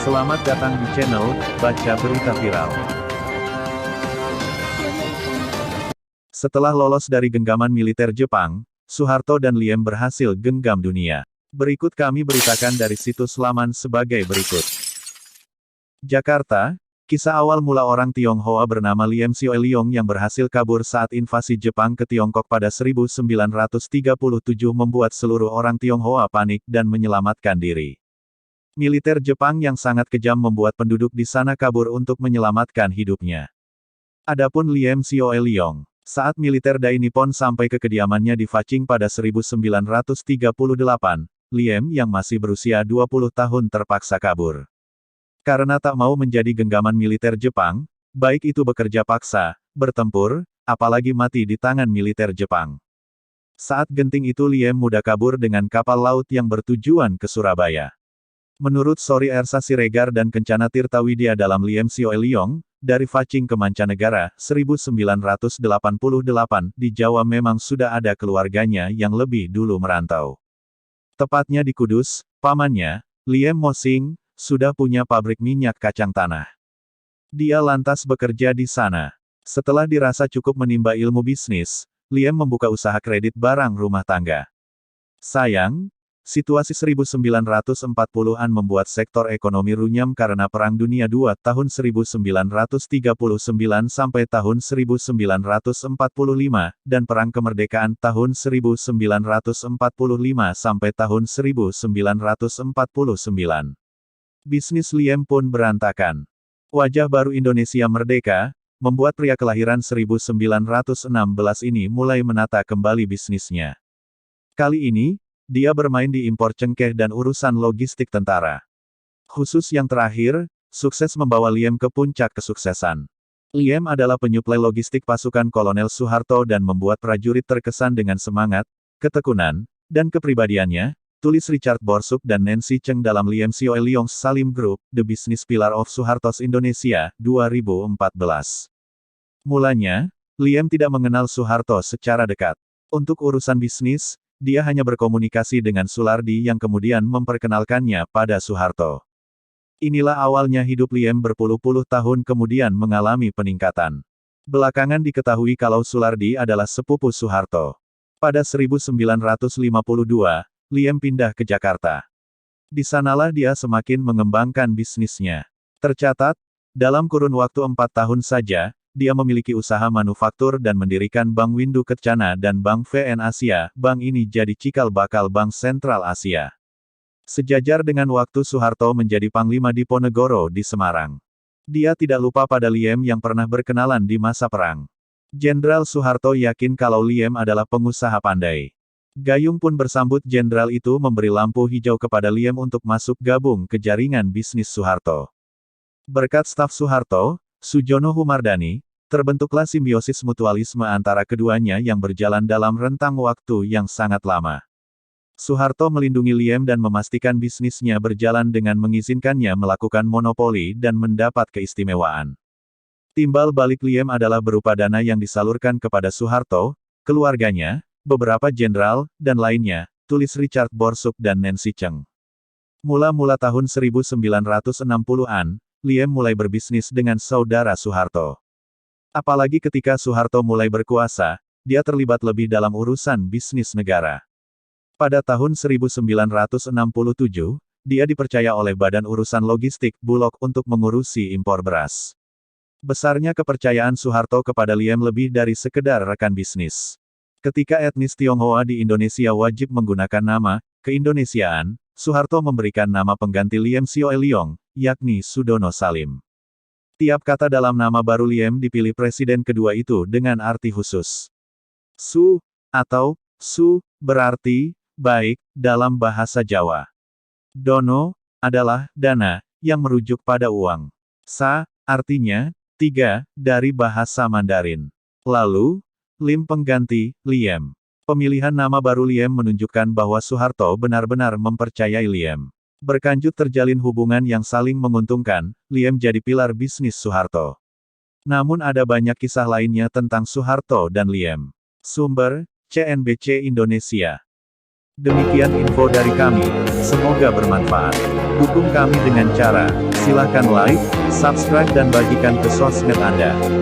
Selamat datang di channel Baca Berita Viral. Setelah lolos dari genggaman militer Jepang, Suharto dan Liem berhasil genggam dunia. Berikut kami beritakan dari situs laman sebagai berikut. Jakarta, kisah awal mula orang Tionghoa bernama Liem Sioeliong yang berhasil kabur saat invasi Jepang ke Tiongkok pada 1937 membuat seluruh orang Tionghoa panik dan menyelamatkan diri. Militer Jepang yang sangat kejam membuat penduduk di sana kabur untuk menyelamatkan hidupnya. Adapun Liem Sioeliong, saat militer Dai Nippon sampai ke kediamannya di Faching pada 1938, Liem yang masih berusia 20 tahun terpaksa kabur. Karena tak mau menjadi genggaman militer Jepang, baik itu bekerja paksa, bertempur, apalagi mati di tangan militer Jepang. Saat genting itu Liem mudah kabur dengan kapal laut yang bertujuan ke Surabaya. Menurut Sori Ersa Siregar dan Kencana Tirtawidya dalam Liem Sioeliong, dari Faching ke mancanegara, 1988, di Jawa memang sudah ada keluarganya yang lebih dulu merantau. Tepatnya di Kudus, pamannya, Liem Mosing, sudah punya pabrik minyak kacang tanah. Dia lantas bekerja di sana. Setelah dirasa cukup menimba ilmu bisnis, Liem membuka usaha kredit barang rumah tangga. Sayang, situasi 1940-an membuat sektor ekonomi runyam karena Perang Dunia II tahun 1939 sampai tahun 1945, dan Perang Kemerdekaan tahun 1945 sampai tahun 1949. Bisnis Liem pun berantakan. Wajah baru Indonesia merdeka, membuat pria kelahiran 1916 ini mulai menata kembali bisnisnya. Kali ini, dia bermain di impor cengkeh dan urusan logistik tentara. Khusus yang terakhir, sukses membawa Liem ke puncak kesuksesan. Liem adalah penyuplai logistik pasukan Kolonel Suharto dan membuat prajurit terkesan dengan semangat, ketekunan, dan kepribadiannya, tulis Richard Borsuk dan Nancy Cheng dalam Liem Sioeliong's Salim Group, The Business Pillar of Suharto's Indonesia, 2014. Mulanya, Liem tidak mengenal Suharto secara dekat. Untuk urusan bisnis, dia hanya berkomunikasi dengan Sulardi yang kemudian memperkenalkannya pada Suharto. Inilah awalnya hidup Liem berpuluh-puluh tahun kemudian mengalami peningkatan. Belakangan diketahui kalau Sulardi adalah sepupu Suharto. Pada 1952, Liem pindah ke Jakarta. Di sanalah dia semakin mengembangkan bisnisnya. Tercatat, dalam kurun waktu 4 tahun saja, dia memiliki usaha manufaktur dan mendirikan Bank Windu Kencana dan Bank VN Asia. Bank ini jadi cikal bakal Bank Sentral Asia. Sejajar dengan waktu Suharto menjadi Panglima Diponegoro di Semarang. Dia tidak lupa pada Liem yang pernah berkenalan di masa perang. Jenderal Suharto yakin kalau Liem adalah pengusaha pandai. Gayung pun bersambut jenderal itu memberi lampu hijau kepada Liem untuk masuk gabung ke jaringan bisnis Suharto. Berkat staf Suharto, Sujono Humardani, terbentuklah simbiosis mutualisme antara keduanya yang berjalan dalam rentang waktu yang sangat lama. Suharto melindungi Liem dan memastikan bisnisnya berjalan dengan mengizinkannya melakukan monopoli dan mendapat keistimewaan. Timbal balik Liem adalah berupa dana yang disalurkan kepada Suharto, keluarganya, beberapa jenderal, dan lainnya, tulis Richard Borsuk dan Nancy Cheng. Mula-mula tahun 1960-an, Liem mulai berbisnis dengan saudara Suharto. Apalagi ketika Suharto mulai berkuasa, dia terlibat lebih dalam urusan bisnis negara. Pada tahun 1967, dia dipercaya oleh Badan Urusan Logistik Bulog untuk mengurusi impor beras. Besarnya kepercayaan Suharto kepada Liem lebih dari sekedar rekan bisnis. Ketika etnis Tionghoa di Indonesia wajib menggunakan nama keindonesiaan, Suharto memberikan nama pengganti Liem Sioeliong, yakni Sudono Salim. Tiap kata dalam nama baru Liem dipilih presiden kedua itu dengan arti khusus. Su, atau Su, berarti baik dalam bahasa Jawa. Dono adalah dana, yang merujuk pada uang. Sa, artinya tiga, dari bahasa Mandarin. Lalu, Lim pengganti, Liem. Pemilihan nama baru Liem menunjukkan bahwa Suharto benar-benar mempercayai Liem. Berkanjut terjalin hubungan yang saling menguntungkan, Liem jadi pilar bisnis Suharto. Namun ada banyak kisah lainnya tentang Suharto dan Liem. Sumber, CNBC Indonesia. Demikian info dari kami, semoga bermanfaat. Dukung kami dengan cara, silahkan like, subscribe dan bagikan ke sosmed Anda.